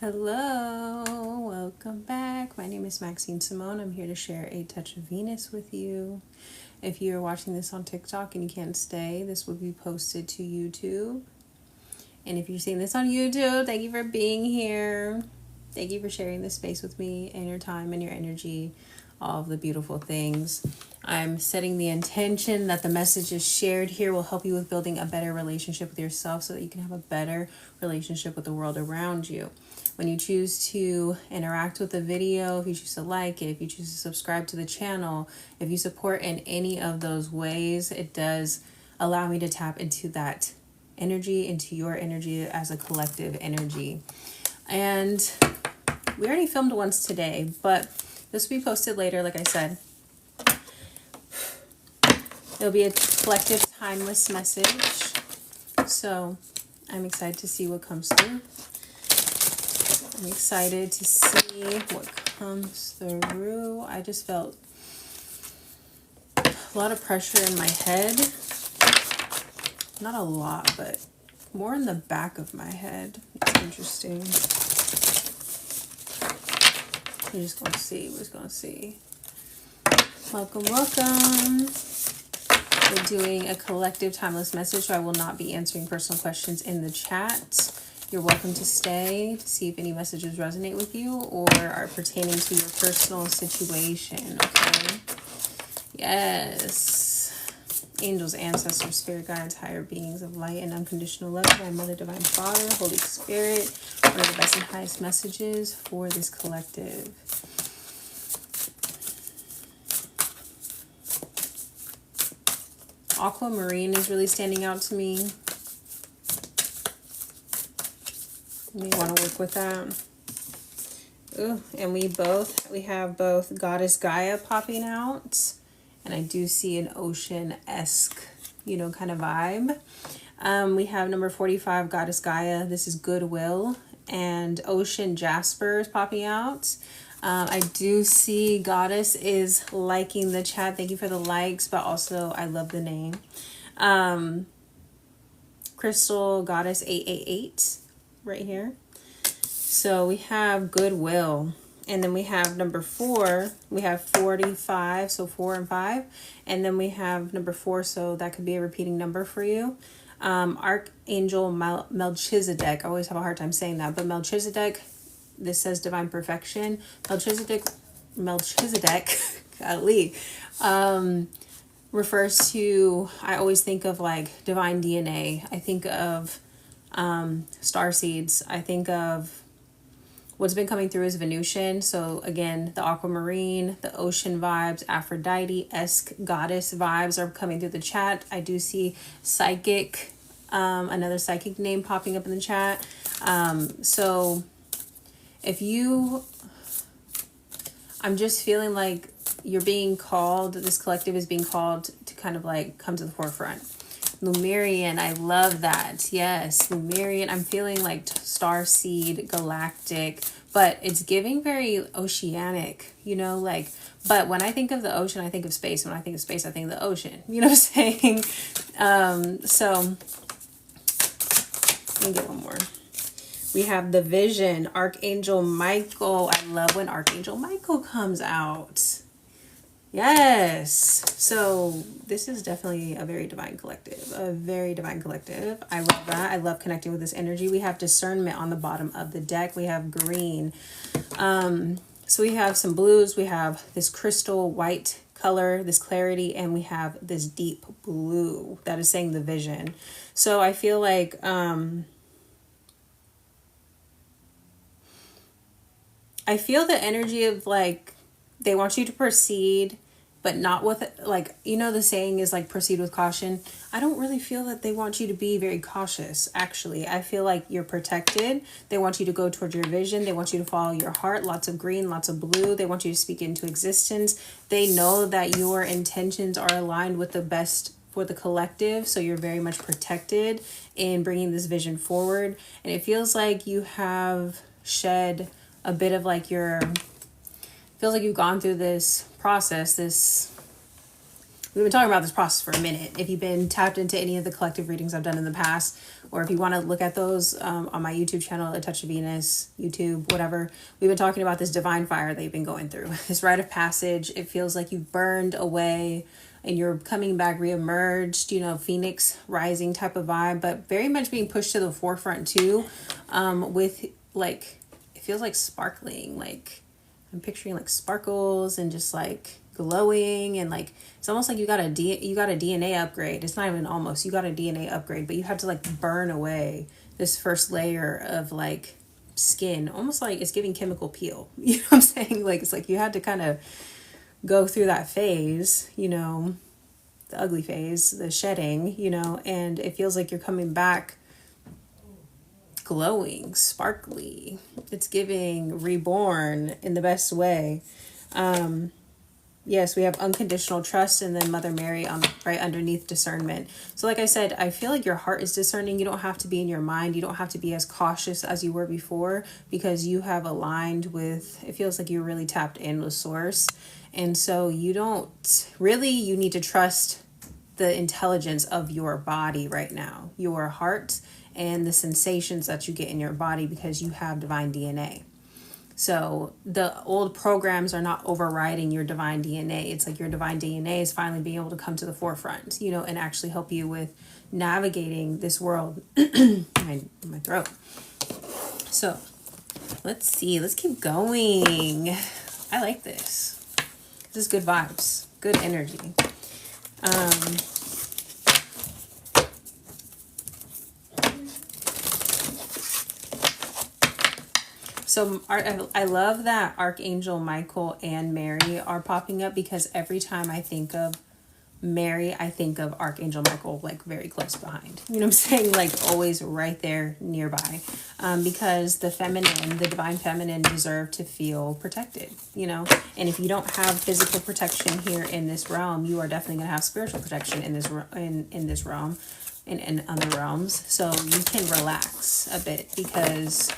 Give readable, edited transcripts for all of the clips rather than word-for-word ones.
Hello, welcome back. My name is Maxine Samone. I'm here to share a touch of Venus with you. If you're watching this on TikTok and you can't stay, this will be posted to YouTube. And if you're seeing this on YouTube, thank you for being here. Thank you for sharing this space with me and your time and your energy, all of the beautiful things. I'm setting the intention that the messages shared here will help you with building a better relationship with yourself so that you can have a better relationship with the world around you. When you choose to interact with the video, if you choose to like it, if you choose to subscribe to the channel, if you support in any of those ways, it does allow me to tap into that energy, into your energy as a collective energy. And we already filmed once today, but this will be posted later, like I said. It'll be a collective timeless message. So I'm excited to see what comes through. I'm excited to see what comes through. I just felt a lot of pressure in my head. Not a lot, but more in the back of my head. It's interesting. We're just going to see. We're just going to see. Welcome, welcome. We're doing a collective timeless message, so I will not be answering personal questions in the chat. You're welcome to stay to see if any messages resonate with you or are pertaining to your personal situation, okay? Yes. Angels, ancestors, spirit guides, higher beings of light and unconditional love, my mother, divine father, Holy Spirit, what are the best and highest messages for this collective? Aquamarine is really standing out to me. We want to work with that. Ooh, and we have both Goddess Gaia popping out. And I do see an ocean-esque, kind of vibe. We have number 45, Goddess Gaia. This is Goodwill. And Ocean Jasper is popping out. I do see Goddess is liking the chat. Thank you for the likes, but also I love the name. Crystal Goddess 888 right here. So we have Goodwill. And then we have number 4. We have 45, so 4 and 5. And then we have number 4, so that could be a repeating number for you. Archangel Melchizedek. I always have a hard time saying that, but Melchizedek, this says divine perfection. Melchizedek, golly, refers to, I always think of like divine DNA. I think of star seeds. I think of what's been coming through is Venusian. So again, the aquamarine, the ocean vibes, Aphrodite-esque goddess vibes are coming through the chat. I do see psychic, another psychic name popping up in the chat. So if I'm just feeling like you're being called, this collective is being called to kind of like come to the forefront. Lemurian, I love that. Yes, Lemurian. I'm feeling like star seed, galactic, but it's giving very oceanic, but when I think of the ocean, I think of space. When I think of space, I think of the ocean. You know what I'm saying? So let me get one more. We have the Vision, Archangel Michael. I love when Archangel Michael comes out. Yes. So this is definitely a very divine collective. A very divine collective. I love that. I love connecting with this energy. We have discernment on the bottom of the deck. We have green. So we have some blues. We have this crystal white color, this clarity, and we have this deep blue that is saying the vision. So I feel like I feel the energy of like they want you to proceed, but not with like, the saying is like proceed with caution. I don't really feel that they want you to be very cautious. Actually, I feel like you're protected. They want you to go towards your vision. They want you to follow your heart. Lots of green, lots of blue. They want you to speak into existence. They know that your intentions are aligned with the best for the collective. So you're very much protected in bringing this vision forward. And it feels like you have shed a bit of like feels like you've gone through this process, this we've been talking about this process for a minute. If you've been tapped into any of the collective readings I've done in the past, or if you want to look at those on my YouTube channel, A Touch of Venus, YouTube, whatever, we've been talking about this divine fire that you've been going through. This rite of passage. It feels like you've burned away and you're coming back reemerged, Phoenix rising type of vibe, but very much being pushed to the forefront too, with like, it feels like sparkling, like I'm picturing like sparkles and just like glowing, and like it's almost like you got a DNA upgrade. It's not even almost, you got a DNA upgrade, but you had to like burn away this first layer of like skin, almost like it's giving chemical peel. You know what I'm saying? Like it's like you had to kind of go through that phase, the ugly phase, the shedding, and it feels like you're coming back glowing, sparkly. It's giving reborn in the best way. Yes, we have unconditional trust, and then Mother Mary on right underneath discernment. So like I said, I feel like your heart is discerning. You don't have to be in your mind. You don't have to be as cautious as you were before, because you have aligned with, it feels like you're really tapped in with source. And so you need to trust the intelligence of your body right now, your heart, and the sensations that you get in your body, because you have divine DNA. So the old programs are not overriding your divine DNA. It's like your divine DNA is finally being able to come to the forefront, and actually help you with navigating this world. my throat. So let's see. Let's keep going. I like this. This is good vibes, good energy. So I love that Archangel Michael and Mary are popping up, because every time I think of Mary, I think of Archangel Michael, like very close behind. You know what I'm saying? Like always right there nearby. Because the divine feminine deserve to feel protected, And if you don't have physical protection here in this realm, you are definitely going to have spiritual protection in this realm, in other realms. So you can relax a bit, because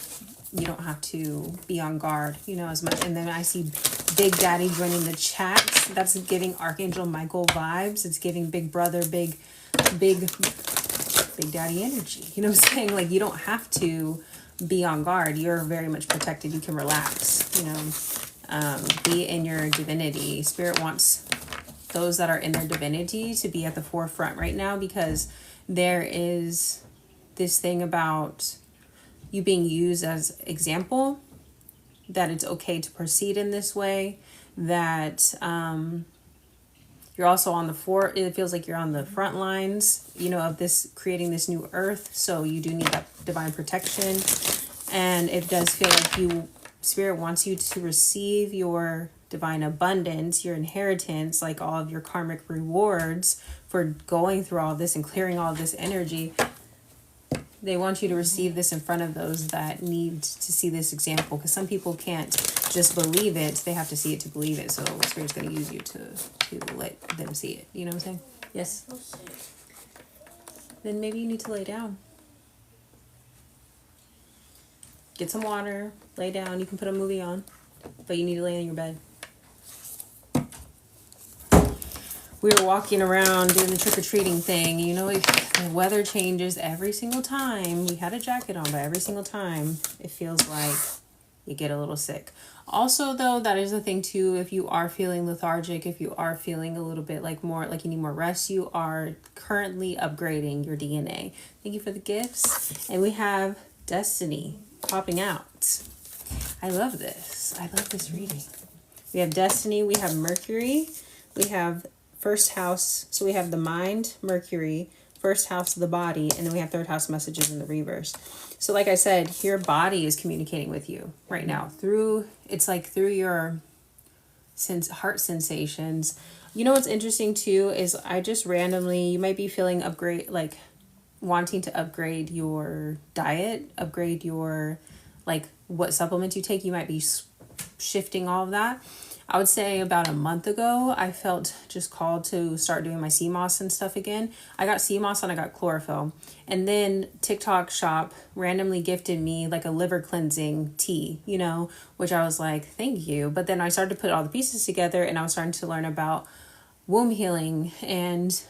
you don't have to be on guard, as much. And then I see Big Daddy joining the chat. That's giving Archangel Michael vibes. It's giving big brother, big daddy energy. You know what I'm saying? Like you don't have to be on guard. You're very much protected. You can relax, be in your divinity. Spirit wants those that are in their divinity to be at the forefront right now, because there is this thing about you being used as example, that it's okay to proceed in this way, that you're also it feels like you're on the front lines, of this, creating this new earth. So you do need that divine protection. And it does feel like Spirit wants you to receive your divine abundance, your inheritance, like all of your karmic rewards for going through all of this and clearing all of this energy. They want you to receive this in front of those that need to see this example, because some people can't just believe it. They have to see it to believe it. So Spirit's going to use you to let them see it. You know what I'm saying? Yes? Then maybe you need to lay down. Get some water, lay down. You can put a movie on, but you need to lay in your bed. We were walking around doing the trick-or-treating thing. The weather changes every single time. We had a jacket on, but every single time it feels like you get a little sick. Also, though, that is the thing too. If you are feeling lethargic, if you are feeling a little bit like you need more rest, you are currently upgrading your DNA. Thank you for the gifts. And we have Destiny popping out. I love this. I love this reading. We have Destiny. We have Mercury. We have first house. So we have the mind, Mercury, first house of the body, and then we have third house messages in the reverse. So like I said, your body is communicating with you right now through your heart sensations. What's interesting too is I just randomly, you might be feeling wanting to upgrade your diet, upgrade your what supplements you take. You might be shifting all of that. I would say about a month ago, I felt just called to start doing my sea moss and stuff again. I got sea moss and I got chlorophyll. And then TikTok shop randomly gifted me a liver cleansing tea, which I was like, thank you. But then I started to put all the pieces together, and I was starting to learn about womb healing and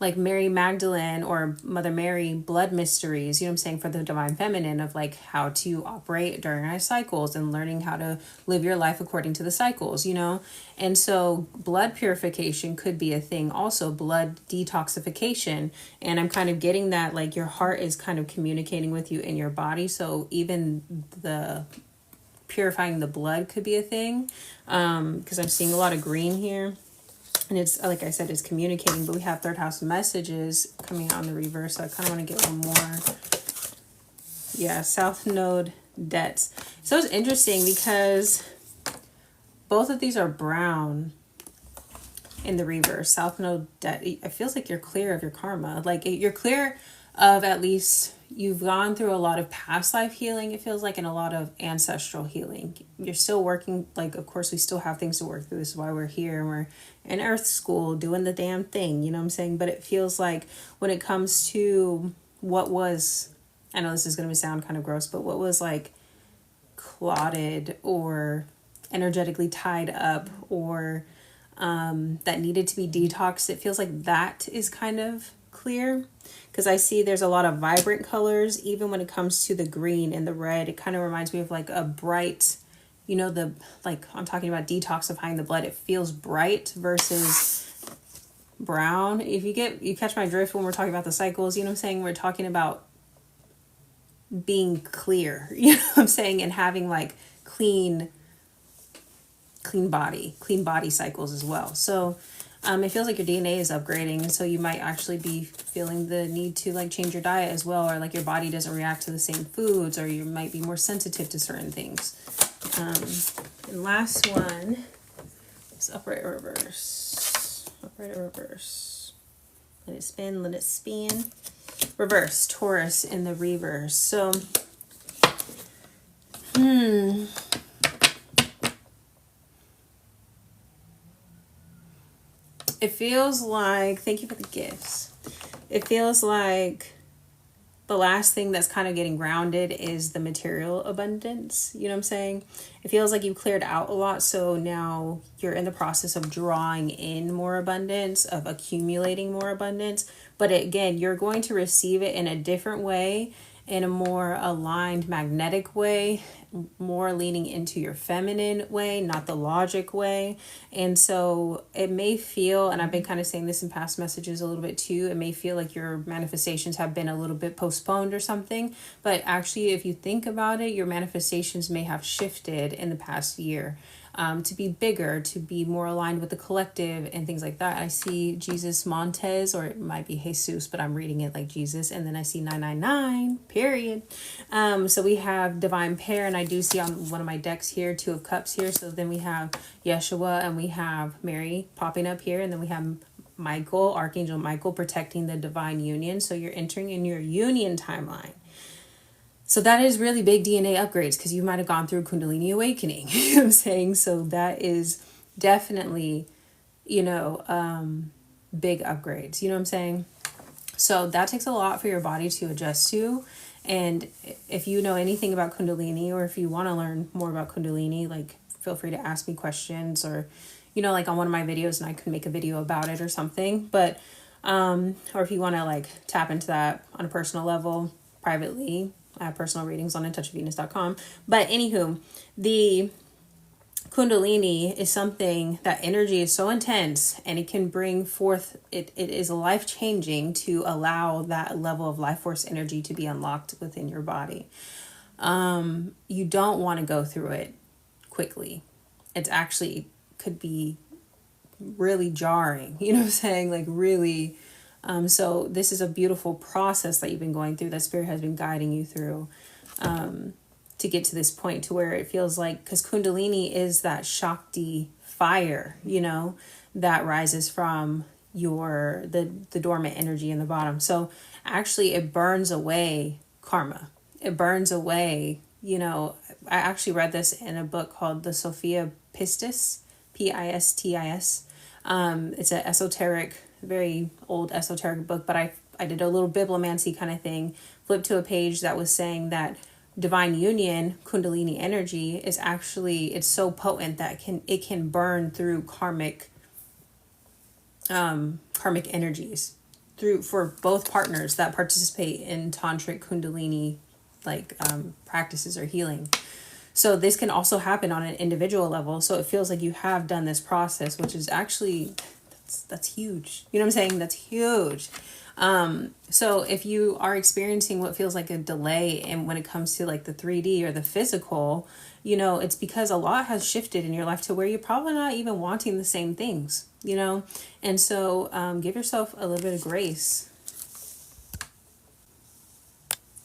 like Mary Magdalene or Mother Mary blood mysteries, you know what I'm saying, for the divine feminine, of like how to operate during our cycles and learning how to live your life according to the cycles, you know. And so blood purification could be a thing, also blood detoxification. And I'm kind of getting that like your heart is kind of communicating with you in your body, so even the purifying the blood could be a thing, because I'm seeing a lot of green here. And it's, like I said, it's communicating, but we have third house messages coming out in the reverse. So I kind of want to get one more. Yeah, South Node debts. So it's interesting because both of these are brown in the reverse. South Node debt. It feels like you're clear of your karma. Like you're clear of, at least you've gone through a lot of past life healing, it feels like, and a lot of ancestral healing. You're still working, like, of course we still have things to work through. This is why we're here, and we're in earth school doing the damn thing, you know what I'm saying? But it feels like when it comes to what was, I know this is going to sound kind of gross, but what was like clotted or energetically tied up, or that needed to be detoxed, it feels like that is kind of clear. Because I see there's a lot of vibrant colors, even when it comes to the green and the red. It kind of reminds me of like a bright, you know, the, like I'm talking about detoxifying the blood. It feels bright versus brown. If you catch my drift when we're talking about the cycles, you know what I'm saying? We're talking about being clear, you know what I'm saying? And having like clean body cycles as well. So it feels like your DNA is upgrading, and so you might actually be feeling the need to like change your diet as well, or like your body doesn't react to the same foods, or you might be more sensitive to certain things. And last one is upright reverse. Upright reverse. Let it spin, let it spin. Reverse, Taurus in the reverse. So, it feels like, thank you for the gifts. It feels like the last thing that's kind of getting grounded is the material abundance. You know what I'm saying? It feels like you've cleared out a lot. So now you're in the process of drawing in more abundance, of accumulating more abundance. But again, you're going to receive it in a different way, in a more aligned magnetic way, more leaning into your feminine way, not the logic way. And so it may feel, and I've been kind of saying this in past messages a little bit too, it may feel like your manifestations have been a little bit postponed or something. But actually, if you think about it, your manifestations may have shifted in the past year. To be bigger, to be more aligned with the collective and things like that. I see Jesus Montez, or it might be Jesus, but I'm reading it like Jesus. And then I see 999, period. So we have divine pair, and I do see on one of my decks here, 2 of cups here. So then we have Yeshua and we have Mary popping up here. And then we have Michael, Archangel Michael, protecting the divine union. So you're entering in your union timeline. So that is really big DNA upgrades, because you might have gone through Kundalini awakening. You know what I'm saying? So that is definitely, you know, big upgrades. You know what I'm saying? So that takes a lot for your body to adjust to. And if you know anything about Kundalini, or if you want to learn more about Kundalini, like feel free to ask me questions, or, you know, like on one of my videos, and I could make a video about it or something. But, or if you want to like tap into that on a personal level, privately, I have personal readings on intouchofvenus.com. But anywho, the Kundalini is something, that energy is so intense, and it can bring forth, it is life-changing to allow that level of life force energy to be unlocked within your body. You don't want to go through it quickly. It's actually could be really jarring, you know what I'm saying? Like really. So this is a beautiful process that you've been going through, that Spirit has been guiding you through, to get to this point, to where it feels like, because Kundalini is that Shakti fire, you know, that rises from the dormant energy in the bottom. So actually it burns away karma. It burns away, you know, I actually read this in a book called the Sophia Pistis, Pistis. It's an esoteric, very old esoteric book, but I did a little bibliomancy kind of thing, flipped to a page that was saying that divine union, Kundalini energy, is actually, it's so potent that it can burn through karmic energies for both partners that participate in tantric Kundalini practices or healing. So this can also happen on an individual level. So it feels like you have done this process, which is actually, that's huge. You know what I'm saying? That's huge. So if you are experiencing what feels like a delay and when it comes to like the 3D or the physical, you know, it's because a lot has shifted in your life to where you're probably not even wanting the same things, you know? And so give yourself a little bit of grace.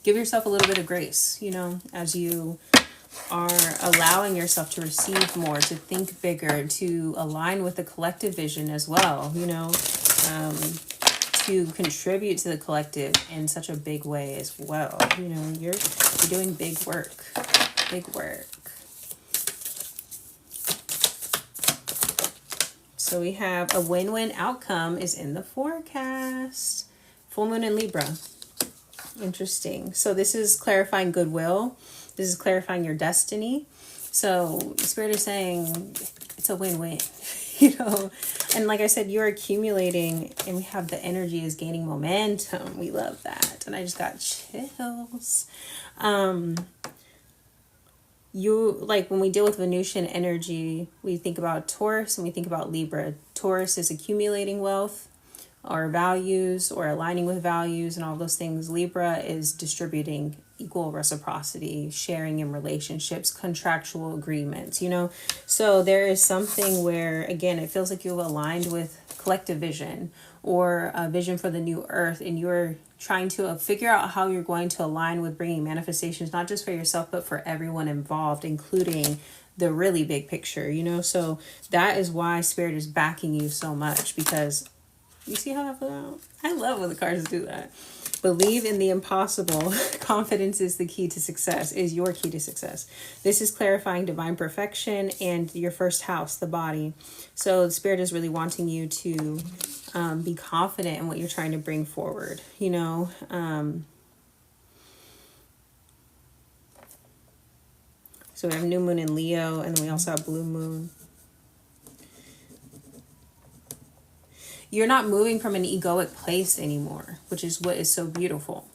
Give yourself a little bit of grace, you know, as you are allowing yourself to receive more, to think bigger, to align with the collective vision as well, you know, to contribute to the collective in such a big way as well. You know, you're doing big work. So we have a win-win outcome is in the forecast. Full moon in Libra. Interesting. So this is clarifying goodwill. This is clarifying your destiny. So Spirit is saying it's a win-win, you know. And like I said, you're accumulating, and we have the energy is gaining momentum. We love that. And I just got chills. You, like, when we deal with Venusian energy, we think about Taurus and we think about Libra. Taurus is accumulating wealth or values or aligning with values and all those things. Libra is distributing equal reciprocity, sharing in relationships, contractual agreements, you know. So there is something where, again, it feels like you've aligned with collective vision or a vision for the new earth, and you're trying to figure out how you're going to align with bringing manifestations, not just for yourself, but for everyone involved, including the really big picture, you know. So that is why Spirit is backing you so much, because you see how that put out? I love when the cards do that. Believe in the impossible. Confidence is the key to success, is your key to success. This is clarifying divine perfection and your first house, the body. So the Spirit is really wanting you to be confident in what you're trying to bring forward, you know. So we have new moon in Leo, and then we also have blue moon. You're not moving from an egoic place anymore, which is what is so beautiful.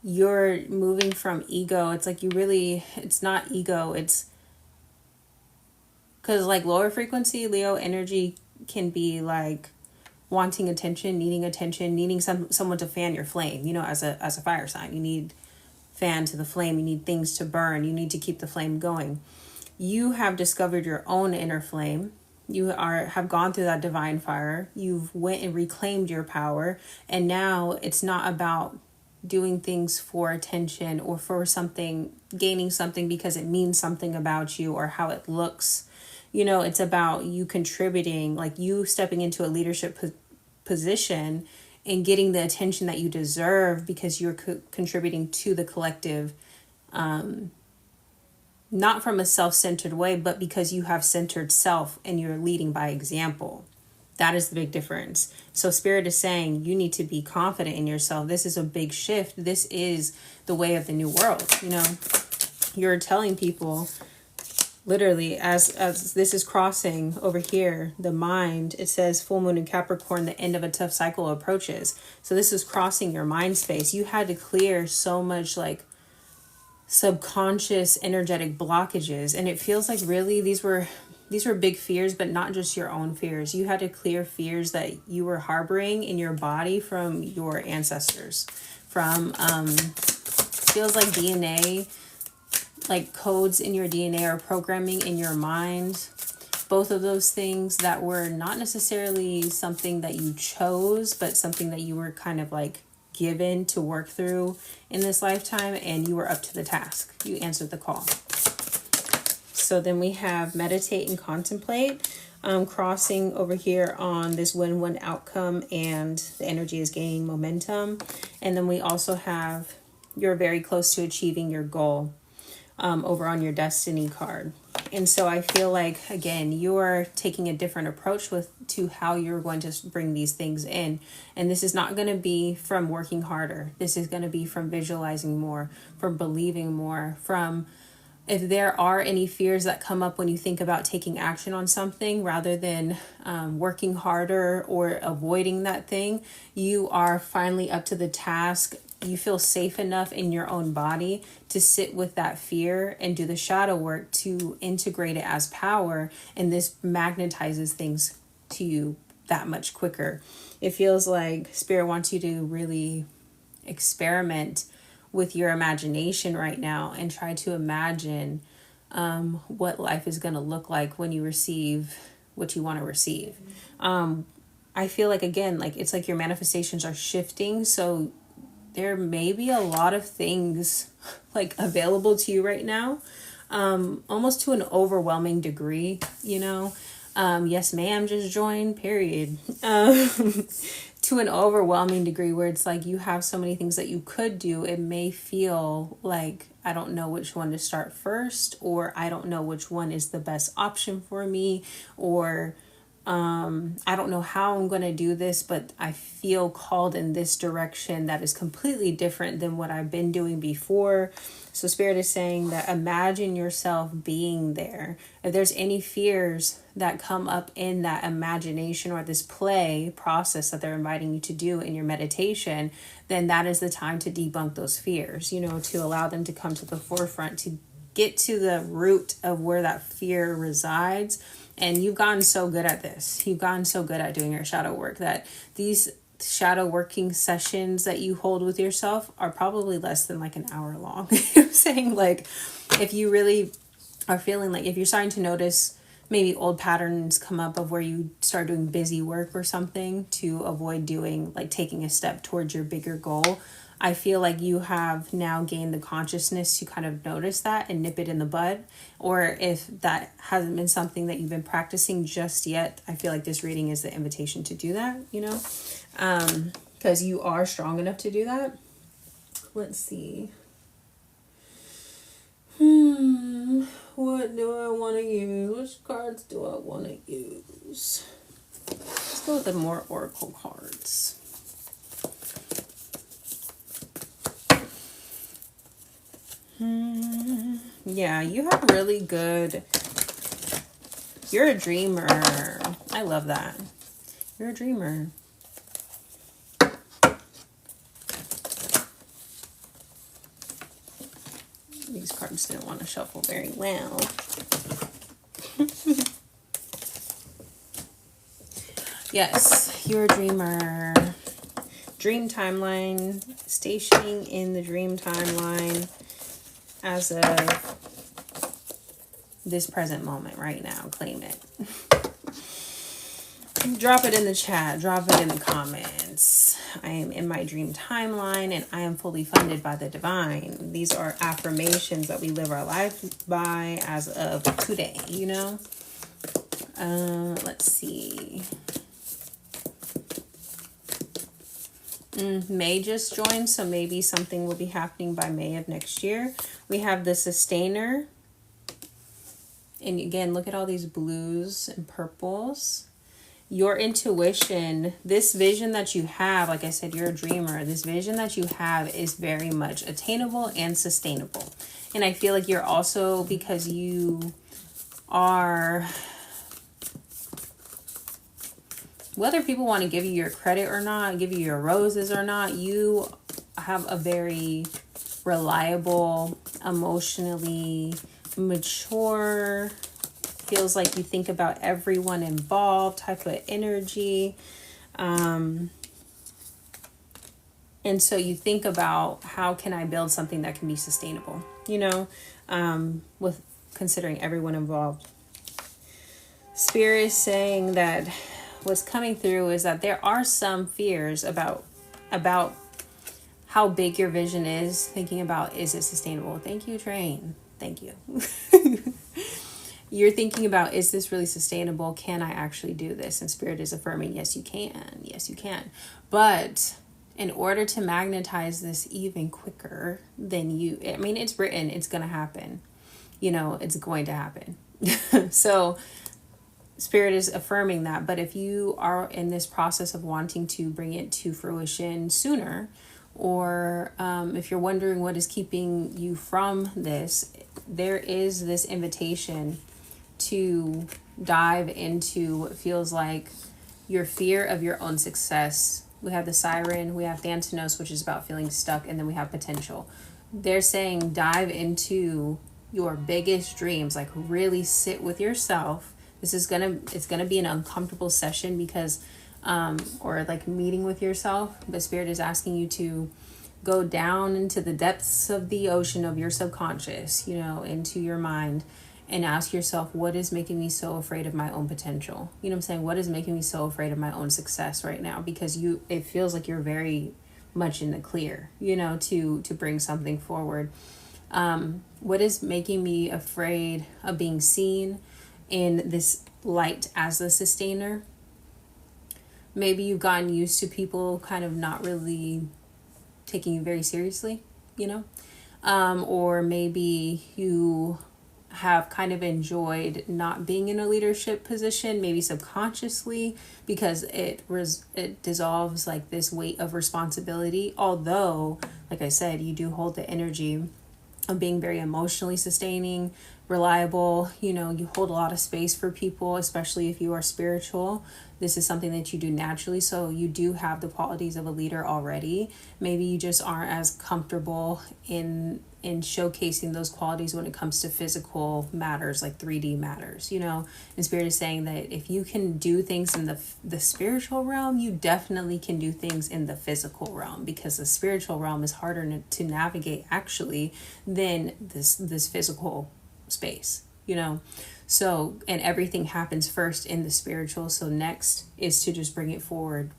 You're moving from ego. It's like it's not ego. It's because like lower frequency Leo energy can be like wanting attention, needing someone to fan your flame, you know, as a fire sign. You need fan to the flame. You need things to burn. You need to keep the flame going. You have discovered your own inner flame. You have gone through that divine fire. You've went and reclaimed your power. And now it's not about doing things for attention or for something, gaining something because it means something about you or how it looks. You know, it's about you contributing, like you stepping into a leadership position and getting the attention that you deserve because you're contributing to the collective, not from a self-centered way, but because you have centered self and you're leading by example. That is the big difference. So Spirit is saying you need to be confident in yourself. This is a big shift. This is the way of the new world. You know, you're telling people literally as this is crossing over here, the mind, it says full moon in Capricorn, the end of a tough cycle approaches. So this is crossing your mind space. You had to clear so much like subconscious energetic blockages, and it feels like really these were big fears, but not just your own fears. You had to clear fears that you were harboring in your body from your ancestors, from feels like DNA, like codes in your DNA or programming in your mind. Both of those things that were not necessarily something that you chose, but something that you were kind of like given to work through in this lifetime, and you were up to the task. You answered the call. So then we have meditate and contemplate, crossing over here on this win-win outcome, and the energy is gaining momentum. And then we also have you're very close to achieving your goal. over on your destiny card. And so I feel like, again, you're taking a different approach to how you're going to bring these things in. And this is not going to be from working harder. This is going to be from visualizing more, from believing more, from if there are any fears that come up when you think about taking action on something, rather than working harder or avoiding that thing, you are finally up to the task. You feel safe enough in your own body to sit with that fear and do the shadow work to integrate it as power. And this magnetizes things to you that much quicker. It feels like Spirit wants you to really experiment with your imagination right now and try to imagine what life is going to look like when you receive what you want to receive. I feel like, again, like it's like your manifestations are shifting. So there may be a lot of things like available to you right now, almost to an overwhelming degree, you know. Yes, ma'am, just joined, period. To an overwhelming degree where it's like you have so many things that you could do. It may feel like I don't know which one to start first, or I don't know which one is the best option for me, or I don't know how I'm going to do this, but I feel called in this direction that is completely different than what I've been doing before. So Spirit is saying that imagine yourself being there. If there's any fears that come up in that imagination or this play process that they're inviting you to do in your meditation, then that is the time to debunk those fears, you know, to allow them to come to the forefront, to get to the root of where that fear resides. And you've gotten so good at this. You've gotten so good at doing your shadow work that these shadow working sessions that you hold with yourself are probably less than like an hour long. I'm saying, like, if you really are feeling like, if you're starting to notice maybe old patterns come up of where you start doing busy work or something to avoid doing, like, taking a step towards your bigger goal, I feel like you have now gained the consciousness to kind of notice that and nip it in the bud. Or if that hasn't been something that you've been practicing just yet, I feel like this reading is the invitation to do that, you know, because you are strong enough to do that. Let's see. What do I want to use? Which cards do I want to use? Let's go with the more oracle cards. Yeah, you have really good. You're a dreamer. I love that. You're a dreamer. These cards didn't want to shuffle very well. Yes, you're a dreamer. Dream timeline. Stationing in the dream timeline as of this present moment right now. Claim it. Drop it in the chat. Drop it in the comments. I am in my dream timeline and I am fully funded by the divine. These are affirmations that we live our life by as of today, you know? Let's see. May just joined, so maybe something will be happening by May of next year. We have the Sustainer. And again, look at all these blues and purples. Your intuition, this vision that you have, like I said, you're a dreamer. This vision that you have is very much attainable and sustainable. And I feel like you're also, because you are, whether people want to give you your credit or not, give you your roses or not, you have a very reliable, emotionally mature, feels like you think about everyone involved type of energy. And so you think about, how can I build something that can be sustainable, you know, with considering everyone involved. Spirit is saying that what's coming through is that there are some fears about how big your vision is, thinking about, is it sustainable? Thank you, Train. Thank you. You're thinking about, is this really sustainable? Can I actually do this? And Spirit is affirming, yes, you can. Yes, you can. But in order to magnetize this even quicker than you, I mean, it's written, it's going to happen. You know, it's going to happen. So Spirit is affirming that. But if you are in this process of wanting to bring it to fruition sooner, or if you're wondering what is keeping you from this, there is this invitation to dive into what feels like your fear of your own success. We have the Siren, we have Thanatos, which is about feeling stuck, and then we have potential. They're saying dive into your biggest dreams, like really sit with yourself. It's gonna be an uncomfortable session because or like meeting with yourself, but Spirit is asking you to go down into the depths of the ocean of your subconscious, you know, into your mind, and ask yourself, what is making me so afraid of my own potential? You know what I'm saying? What is making me so afraid of my own success right now? Because it feels like you're very much in the clear, you know, to bring something forward. What is making me afraid of being seen in this light as the sustainer? Maybe you've gotten used to people kind of not really taking you very seriously, you know? Or maybe you have kind of enjoyed not being in a leadership position, maybe subconsciously, because it dissolves like this weight of responsibility. Although, like I said, you do hold the energy of being very emotionally sustaining, reliable. You know, you hold a lot of space for people, especially if you are spiritual. This is something that you do naturally, so you do have the qualities of a leader already. Maybe you just aren't as comfortable in showcasing those qualities when it comes to physical matters, like 3D matters, you know. And Spirit is saying that if you can do things in the spiritual realm, you definitely can do things in the physical realm, because the spiritual realm is harder to navigate actually than this physical space, you know. So, and everything happens first in the spiritual, so next is to just bring it forward,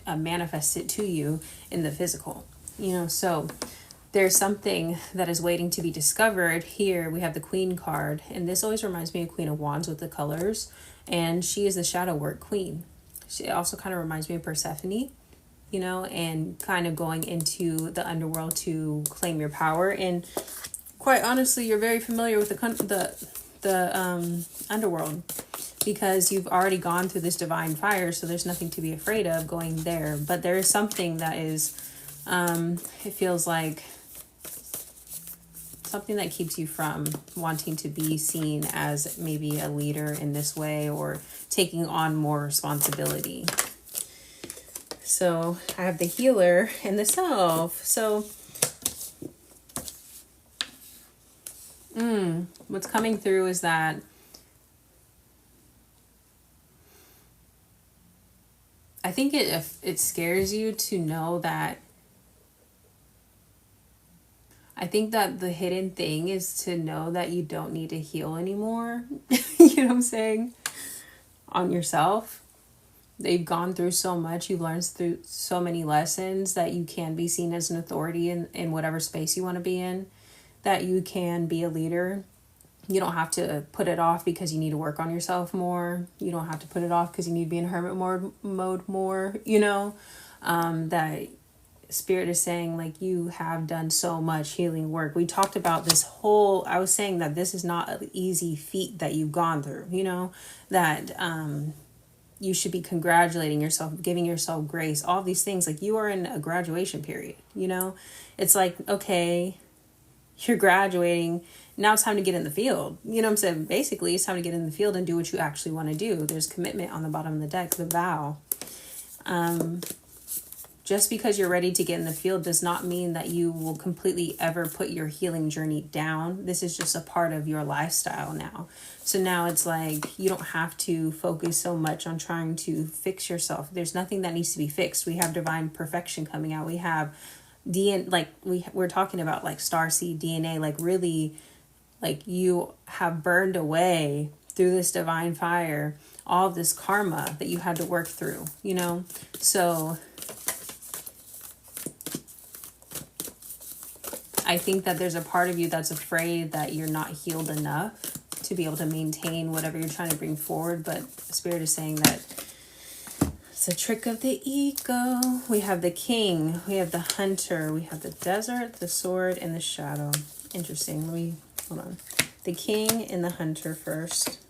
manifest it to you in the physical, you know. So there's something that is waiting to be discovered. Here we have the Queen card, and this always reminds me of Queen of Wands with the colors, and she is the shadow work queen. She also kind of reminds me of Persephone, you know, and kind of going into the underworld to claim your power. And quite honestly, you're very familiar with the underworld, because you've already gone through this divine fire, so there's nothing to be afraid of going there. But there is something that is it feels like something that keeps you from wanting to be seen as maybe a leader in this way, or taking on more responsibility. So I have the Healer and the Self. So what's coming through is that I think it scares you to know that. I think that the hidden thing is to know that you don't need to heal anymore. You know what I'm saying? On yourself. They've gone through so much. You've learned through so many lessons that you can be seen as an authority in whatever space you want to be in. That you can be a leader. You don't have to put it off because you need to work on yourself more. You don't have to put it off because you need to be in hermit mode more, you know. That Spirit is saying, like, you have done so much healing work. We talked about this whole, I was saying that this is not an easy feat that you've gone through, you know, that you should be congratulating yourself, giving yourself grace, all these things. Like, you are in a graduation period, you know. It's like, okay, you're graduating, now it's time to get in the field. You know what I'm saying? Basically, it's time to get in the field and do what you actually want to do. There's commitment on the bottom of the deck, the vow. Just because you're ready to get in the field does not mean that you will completely ever put your healing journey down. This is just a part of your lifestyle now. So now it's like you don't have to focus so much on trying to fix yourself. There's nothing that needs to be fixed. We have divine perfection coming out. We have DNA, like we're talking about like starseed DNA, like really, like you have burned away through this divine fire all of this karma that you had to work through, you know. So I think that there's a part of you that's afraid that you're not healed enough to be able to maintain whatever you're trying to bring forward. But Spirit is saying that It's a trick of the ego. We have the king, we have the hunter, we have the desert, the sword, and the shadow. Interesting. Let me, hold on. The king and the hunter first.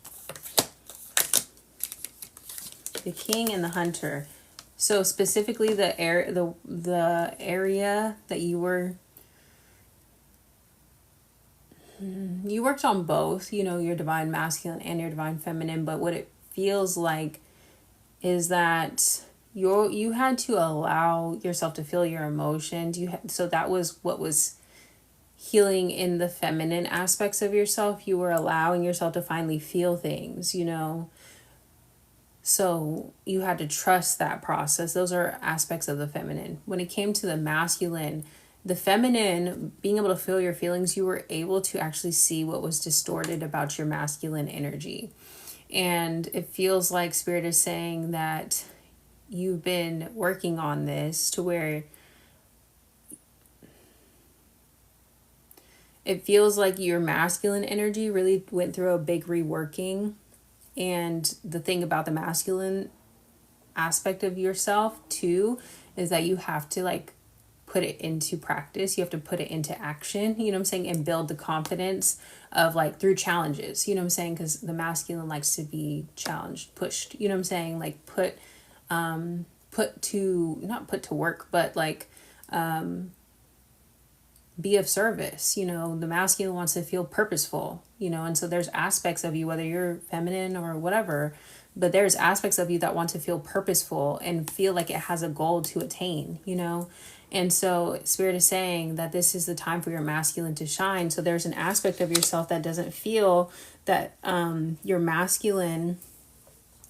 The king and the hunter. So specifically the area that you worked on both, you know, your divine masculine and your divine feminine, but what it feels like is that you had to allow yourself to feel your emotions. So that was what was healing in the feminine aspects of yourself. You were allowing yourself to finally feel things, you know. So you had to trust that process. Those are aspects of the feminine. When it came to the masculine, the feminine, being able to feel your feelings, you were able to actually see what was distorted about your masculine energy. And it feels like Spirit is saying that you've been working on this to where it feels like your masculine energy really went through a big reworking. And the thing about the masculine aspect of yourself too is that you have to like put it into practice. You have to put it into action, you know what I'm saying? And build the confidence of like through challenges, you know what I'm saying? Because the masculine likes to be challenged, pushed, you know what I'm saying? Like not put to work, but like be of service, you know. The masculine wants to feel purposeful, you know, and so there's aspects of you, whether you're feminine or whatever, but there's aspects of you that want to feel purposeful and feel like it has a goal to attain, you know. And so Spirit is saying that this is the time for your masculine to shine. So there's an aspect of yourself that doesn't feel that your masculine,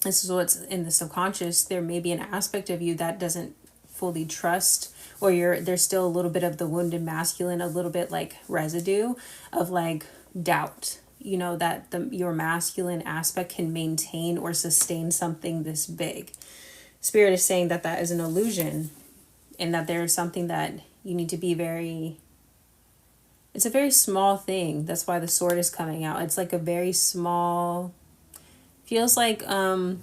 this is what's in the subconscious, there may be an aspect of you that doesn't fully trust, or there's still a little bit of the wounded masculine, a little bit like residue of like doubt, you know, that your masculine aspect can maintain or sustain something this big. Spirit is saying that that is an illusion, and that there's something that you need to be it's a very small thing. That's why the sword is coming out. It's like a very small, feels like I'm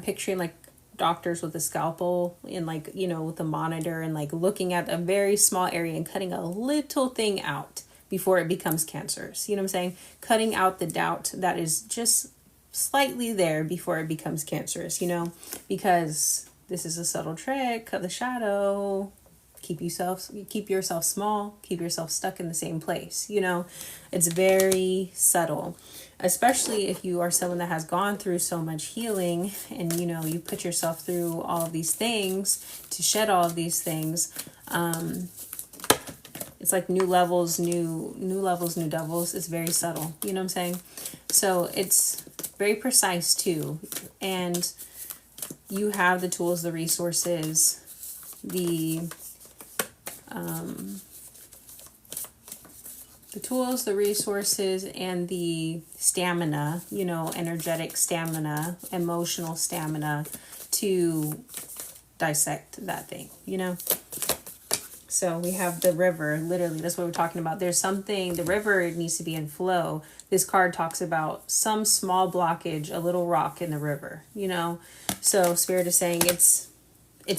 picturing like doctors with a scalpel and like, you know, with a monitor and like looking at a very small area and cutting a little thing out before it becomes cancerous. You know what I'm saying? Cutting out the doubt that is just slightly there before it becomes cancerous, you know, because this is a subtle trick of the shadow. Keep yourself small, keep yourself stuck in the same place, you know. It's very subtle, especially if you are someone that has gone through so much healing and, you know, you put yourself through all of these things to shed all of these things. It's like new levels, new devils. It's very subtle, you know what I'm saying? So it's very precise too. And you have the tools, the resources, the tools, the resources, and the stamina, you know, energetic stamina, emotional stamina to dissect that thing, you know. So we have the river, literally, that's what we're talking about. There's something, the river needs to be in flow. This card talks about some small blockage, a little rock in the river, you know. So Spirit is saying it's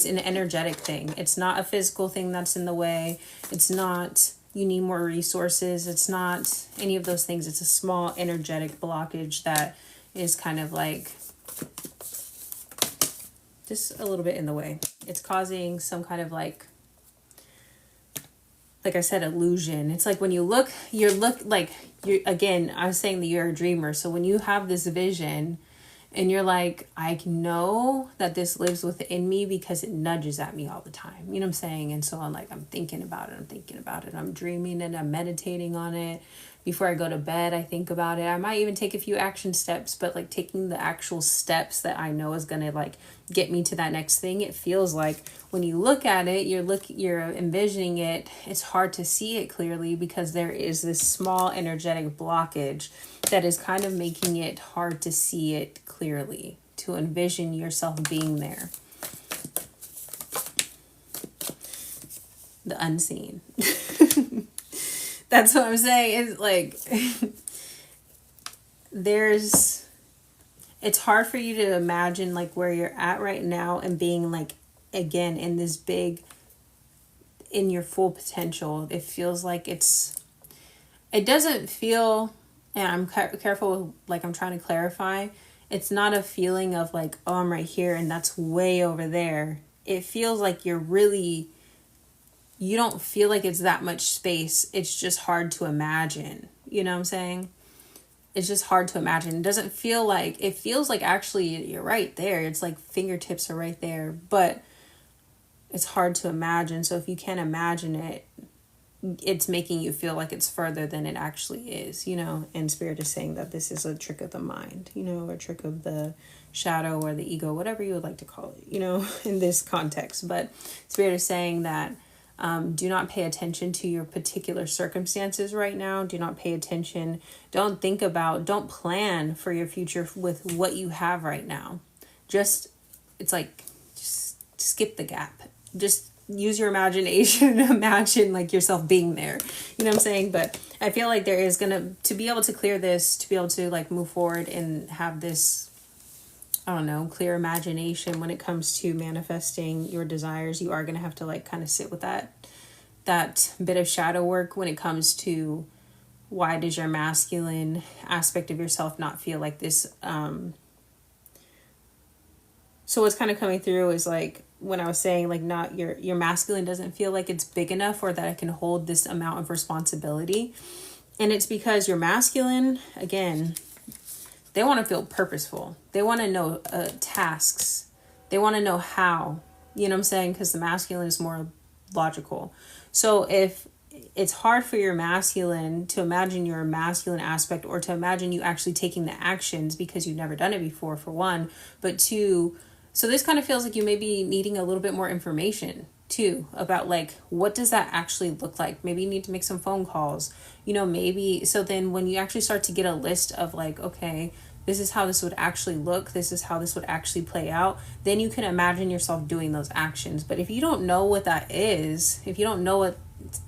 an energetic thing. It's not a physical thing that's in the way. It's not, you need more resources. It's not any of those things. It's a small energetic blockage that is kind of like just a little bit in the way. It's causing some kind of like I said, illusion. It's like when you look, again, I was saying that you're a dreamer. So when you have this vision and you're like, I know that this lives within me because it nudges at me all the time. You know what I'm saying? And so I'm thinking about it. I'm dreaming and I'm meditating on it. Before I go to bed, I think about it. I might even take a few action steps, but like taking the actual steps that I know is going to like get me to that next thing. It feels like when you look at it, you're envisioning it. It's hard to see it clearly because there is this small energetic blockage that is kind of making it hard to see it clearly, to envision yourself being there. The unseen. That's what I'm saying. It's like there's, it's hard for you to imagine like where you're at right now and being like, again, in this big, in your full potential. It feels like it doesn't feel, and I'm careful, like I'm trying to clarify, it's not a feeling of like, oh, I'm right here and that's way over there. It feels like you don't feel like it's that much space. It's just hard to imagine. You know what I'm saying? It's just hard to imagine. It doesn't feel like, it feels like actually you're right there. It's like fingertips are right there, but it's hard to imagine. So if you can't imagine it, it's making you feel like it's further than it actually is, you know. And Spirit is saying that this is a trick of the mind, you know, a trick of the shadow or the ego, whatever you would like to call it, you know, in this context. But Spirit is saying that do not pay attention to your particular circumstances right now. Do not pay attention. Don't plan for your future with what you have right now. Just skip the gap. Just use your imagination to imagine like yourself being there. You know what I'm saying? But I feel like there is to be able to clear this, to be able to like move forward and have this, I don't know, clear imagination when it comes to manifesting your desires. You are going to have to like kind of sit with that bit of shadow work when it comes to why does your masculine aspect of yourself not feel like this. So what's kind of coming through is like when I was saying like not your masculine doesn't feel like it's big enough or that it can hold this amount of responsibility. And it's because your masculine, again, they want to feel purposeful. They want to know tasks. They want to know how, you know what I'm saying? Because the masculine is more logical. So if it's hard for your masculine to imagine your masculine aspect or to imagine you actually taking the actions because you've never done it before, for one, but two, so this kind of feels like you may be needing a little bit more information too about like, what does that actually look like? Maybe you need to make some phone calls, you know, maybe. So then when you actually start to get a list of like, okay, this is how this would actually look, this is how this would actually play out, then you can imagine yourself doing those actions. But if you don't know what that is, if you don't know what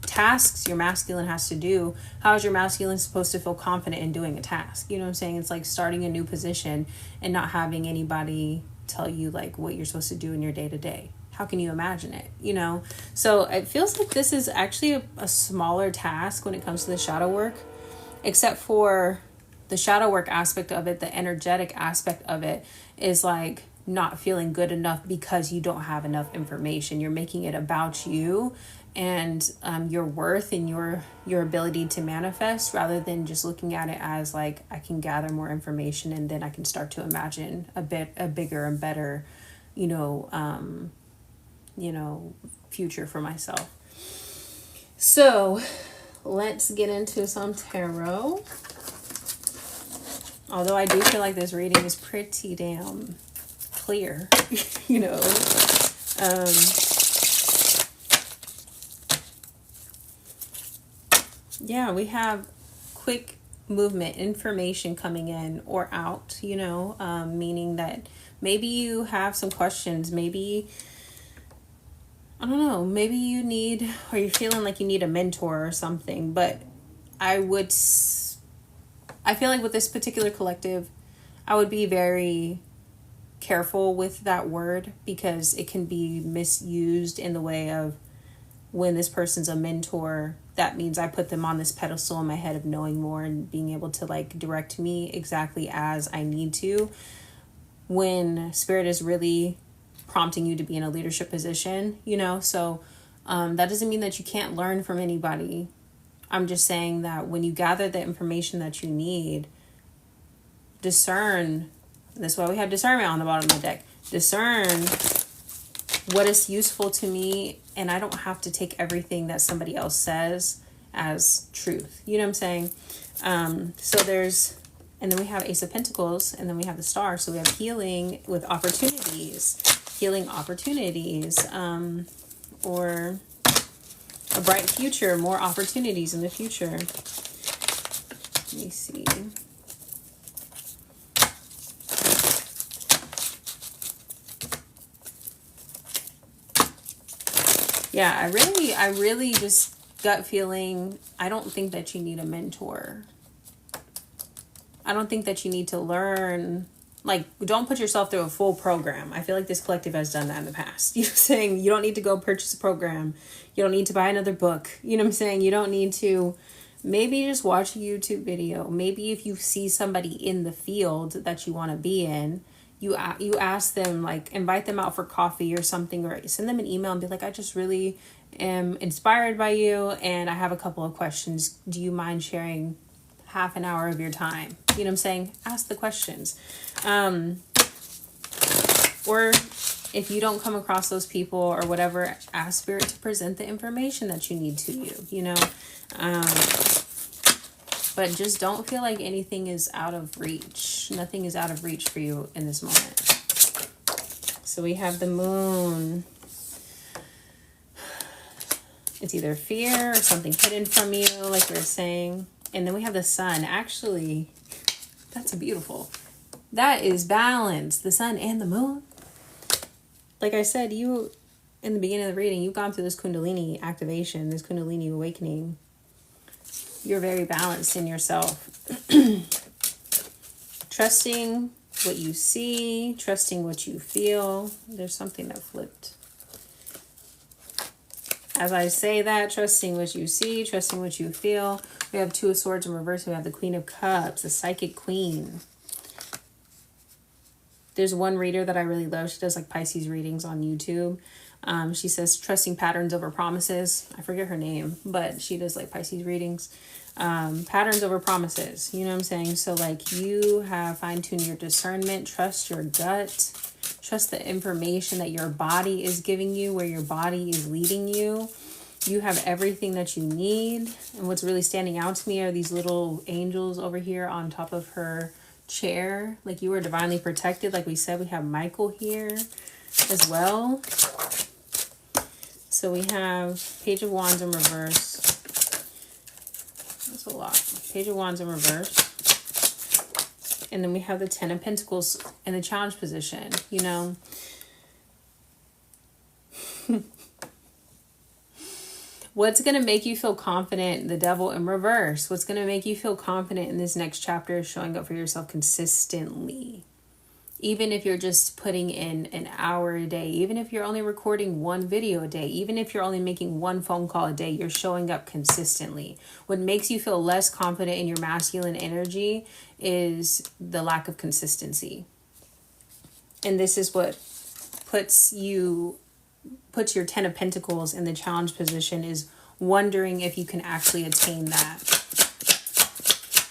tasks your masculine has to do, how is your masculine supposed to feel confident in doing a task? You know what I'm saying? It's like starting a new position and not having anybody tell you like what you're supposed to do in your day-to-day. How can you imagine it, you know? So it feels like this is actually a smaller task when it comes to the shadow work, except for the shadow work aspect of it. The energetic aspect of it is like not feeling good enough because you don't have enough information. You're making it about you and your worth and your ability to manifest, rather than just looking at it as like, I can gather more information and then I can start to imagine a bigger and better, future for myself. So let's get into some tarot. Although I do feel like this reading is pretty damn clear, Yeah, we have quick movement, information coming in or out, meaning that maybe you have some questions, maybe, I don't know, maybe you need, or you're feeling like you need a mentor or something, but I feel like with this particular collective, I would be very careful with that word, because it can be misused in the way of, when this person's a mentor, that means I put them on this pedestal in my head of knowing more and being able to like direct me exactly as I need to, when Spirit is really prompting you to be in a leadership position, so that doesn't mean that you can't learn from anybody. I'm just saying that when you gather the information that you need, discern. That's why we have discernment on the bottom of the deck. Discern what is useful to me, and I don't have to take everything that somebody else says as truth. You know what I'm saying? And then we have Ace of Pentacles, and then we have the Star. So we have healing with opportunities, or a bright future, more opportunities in the future. Let me see. Yeah, I really just gut feeling, I don't think that you need a mentor. I don't think that you need to learn like, don't put yourself through a full program. I feel like this collective has done that in the past. You know what I'm saying? You don't need to go purchase a program. You don't need to buy another book. You know what I'm saying? You don't need to maybe just watch a YouTube video. Maybe if you see somebody in the field that you want to be in, you ask them, like, invite them out for coffee or something, or send them an email and be like, I just really am inspired by you and I have a couple of questions. Do you mind sharing half an hour of your time? You know what I'm saying? Ask the questions. Or if you don't come across those people or whatever, ask Spirit to present the information that you need to you, you know? But just don't feel like anything is out of reach. Nothing is out of reach for you in this moment. So we have the moon. It's either fear or something hidden from you, like we were saying. And then we have the sun. Actually, that's beautiful. That is balance. The sun and the moon. Like I said, you, in the beginning of the reading, you've gone through this Kundalini activation, this Kundalini awakening. You're very balanced in yourself. Trusting what you see, trusting what you feel. There's something that flipped. As I say that, trusting what you see, trusting what you feel. We have Two of Swords in reverse. We have the Queen of Cups, the Psychic Queen. There's one reader that I really love. She does like Pisces readings on YouTube. She says trusting patterns over promises. I forget her name, but she does like Pisces readings. Patterns over promises. You know what I'm saying? So like you have fine-tuned your discernment. Trust your gut. Trust the information that your body is giving you, where your body is leading you. You have everything that you need. And what's really standing out to me are these little angels over here on top of her chair. Like you are divinely protected. Like we said, we have Michael here as well. So we have Page of Wands in reverse. That's a lot. Page of Wands in reverse. And then we have the Ten of Pentacles in the challenge position, you know. What's going to make you feel confident? The Devil in reverse. What's going to make you feel confident in this next chapter is showing up for yourself consistently. Even if you're just putting in an hour a day, even if you're only recording one video a day, even if you're only making one phone call a day, you're showing up consistently. What makes you feel less confident in your masculine energy is the lack of consistency. And this is what puts your Ten of Pentacles in the challenge position, is wondering if you can actually attain that.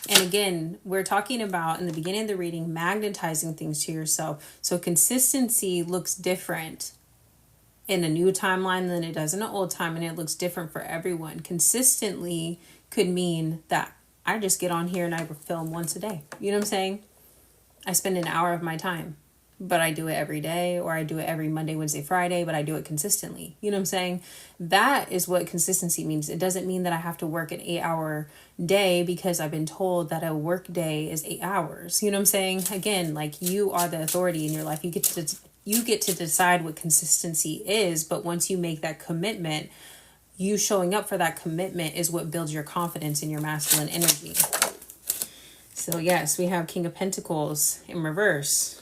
And again, we're talking about in the beginning of the reading, magnetizing things to yourself. So consistency looks different in a new timeline than it does in an old time. And it looks different for everyone. Consistently could mean that I just get on here and I film once a day. You know what I'm saying? I spend an hour of my time, but I do it every day, or I do it every Monday, Wednesday, Friday, but I do it consistently. You know what I'm saying? That is what consistency means. It doesn't mean that I have to work an 8-hour day because I've been told that a work day is 8 hours. You know what I'm saying? Again, like you are the authority in your life. You get to decide what consistency is, but once you make that commitment, you showing up for that commitment is what builds your confidence in your masculine energy. So yes, we have King of Pentacles in reverse.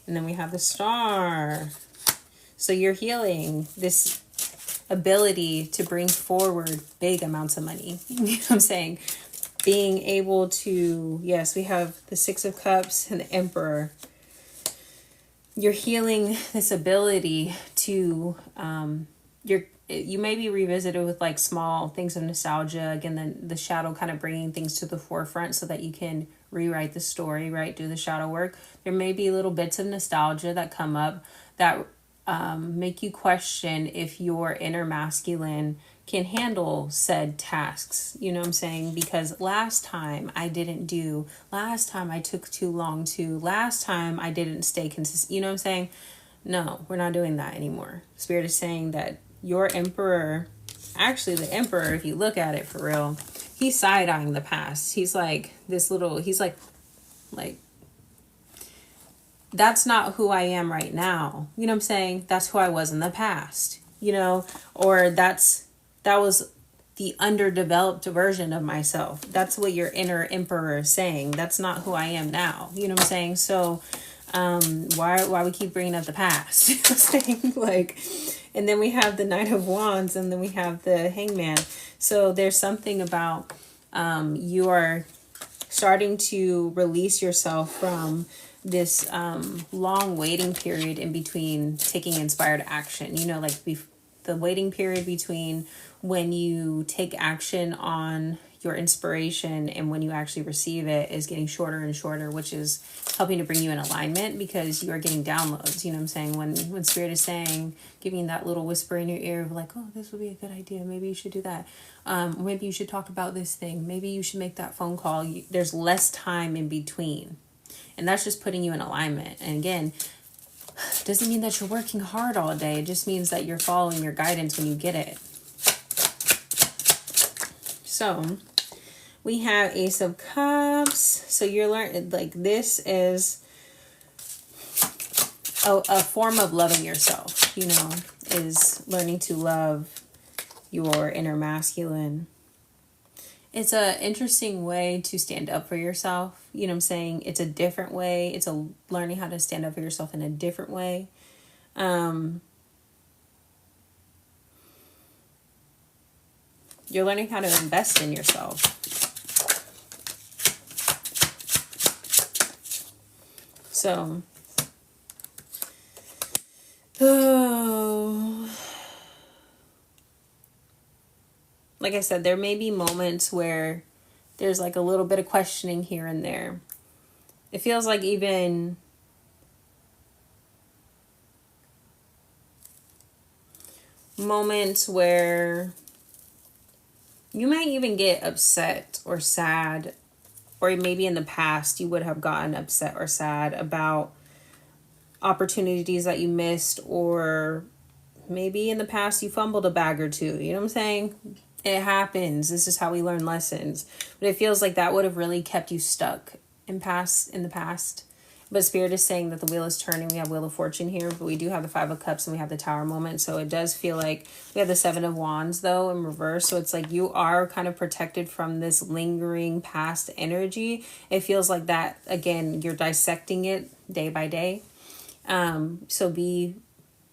And then we have the Star. So you're healing this ability to bring forward big amounts of money. You know what I'm saying? Being able to, yes, we have the Six of Cups and the Emperor. You're healing this ability to, you may be revisited with like small things of nostalgia. Again, the shadow kind of bringing things to the forefront so that you can rewrite the story, right? Do the shadow work. There may be little bits of nostalgia that come up that make you question if your inner masculine can handle said tasks. You know what I'm saying? Because last time I didn't do, last time I took too long to, last time I didn't stay consistent. You know what I'm saying? No, we're not doing that anymore. Spirit is saying that your Emperor, actually the Emperor, if you look at it for real, he's side-eyeing the past. He's like this little, he's like, that's not who I am right now. You know what I'm saying? That's who I was in the past, you know, or that was the underdeveloped version of myself. That's what your inner emperor is saying. That's not who I am now. You know what I'm saying? So why we keep bringing up the past? You know what I'm saying? Like, and then we have the Knight of Wands, and then we have the Hangman. So there's something about you are starting to release yourself from this long waiting period in between taking inspired action. You know, like the waiting period between when you take action on your inspiration and when you actually receive it is getting shorter and shorter, which is helping to bring you in alignment, because you are getting downloads. You know what I'm saying? When Spirit is saying, giving that little whisper in your ear of like, oh, this would be a good idea, maybe you should do that, maybe you should talk about this thing, maybe you should make that phone call. There's less time in between, and that's just putting you in alignment. And again, doesn't mean that you're working hard all day. It just means that you're following your guidance when you get it. So we have Ace of Cups. So you're learning, like, this is a form of loving yourself, you know, is learning to love your inner masculine. It's a interesting way to stand up for yourself. You know what I'm saying? It's a different way. It's a learning how to stand up for yourself in a different way. You're learning how to invest in yourself. So, like I said, there may be moments where there's like a little bit of questioning here and there. It feels like even moments where you might even get upset or sad, or maybe in the past you would have gotten upset or sad about opportunities that you missed, or maybe in the past you fumbled a bag or two. You know what I'm saying? It happens. This is how we learn lessons. But it feels like that would have really kept you stuck in the past. But Spirit is saying that the wheel is turning. We have Wheel of Fortune here, but we do have the Five of Cups and we have the Tower moment. So it does feel like we have the Seven of Wands, though, in reverse. So it's like you are kind of protected from this lingering past energy. It feels like that, again, you're dissecting it day by day. So be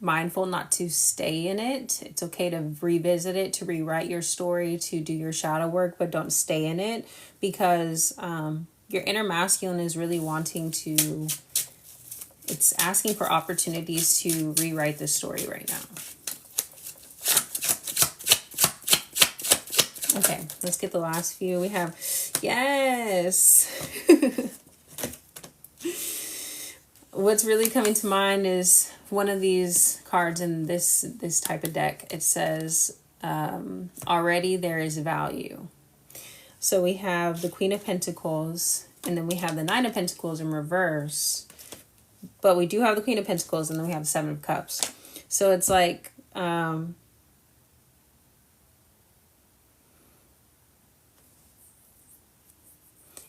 mindful not to stay in it. It's okay to revisit it, to rewrite your story, to do your shadow work, but don't stay in it, because your inner masculine is really wanting to, it's asking for opportunities to rewrite the story right now. Okay, let's get the last few. We have, yes. What's really coming to mind is one of these cards in this type of deck. It says, already there is value. So we have the Queen of Pentacles, and then we have the Nine of Pentacles in reverse. But we do have the Queen of Pentacles, and then we have the Seven of Cups. So it's like,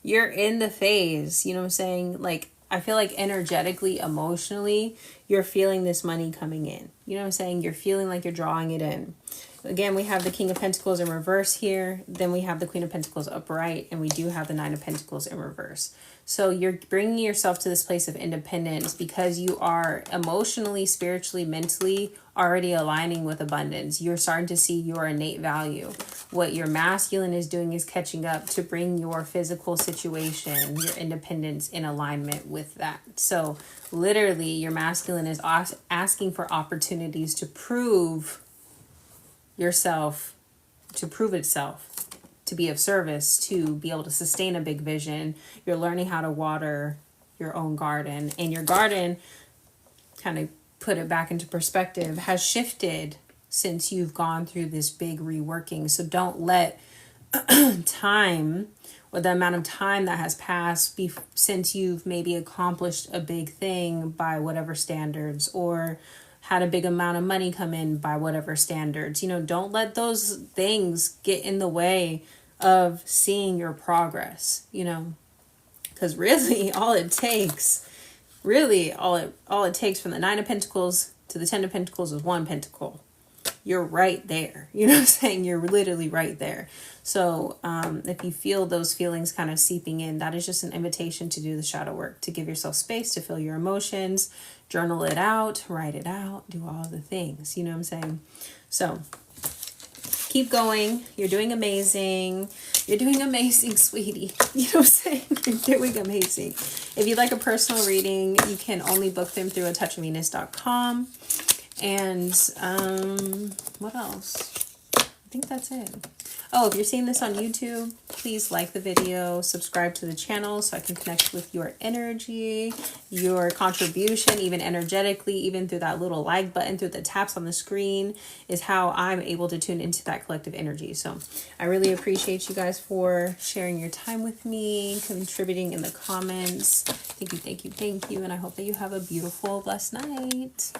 you're in the phase, you know what I'm saying? Like, I feel like energetically, emotionally, you're feeling this money coming in. You know what I'm saying? You're feeling like you're drawing it in. Again, we have the King of Pentacles in reverse here. Then we have the Queen of Pentacles upright. And we do have the Nine of Pentacles in reverse. So you're bringing yourself to this place of independence because you are emotionally, spiritually, mentally already aligning with abundance. You're starting to see your innate value. What your masculine is doing is catching up to bring your physical situation, your independence, in alignment with that. So literally, your masculine is asking for opportunities to prove yourself, to prove itself, to be of service, to be able to sustain a big vision. You're learning how to water your own garden, and your garden, kind of put it back into perspective, has shifted since you've gone through this big reworking. So don't let time, or the amount of time that has passed since you've maybe accomplished a big thing by whatever standards, or had a big amount of money come in by whatever standards, you know, don't let those things get in the way of seeing your progress, you know, because really all it takes from the Nine of Pentacles to the Ten of Pentacles is one pentacle. you're right there. You know what I'm saying? You're literally right there. So if you feel those feelings kind of seeping in, that is just an invitation to do the shadow work, to give yourself space to feel your emotions, journal it out, write it out, do all the things. You know what I'm saying? So keep going. You're doing amazing. You're doing amazing, sweetie. You know what I'm saying? You're doing amazing. If you'd like a personal reading, you can only book them through atouchofvenus.com. And what else? I think that's it. Oh, if you're seeing this on YouTube, please like the video, subscribe to the channel so I can connect with your energy, your contribution, even energetically, even through that little like button, through the taps on the screen is how I'm able to tune into that collective energy. So I really appreciate you guys for sharing your time with me, contributing in the comments. Thank you, thank you, thank you. And I hope that you have a beautiful, blessed night.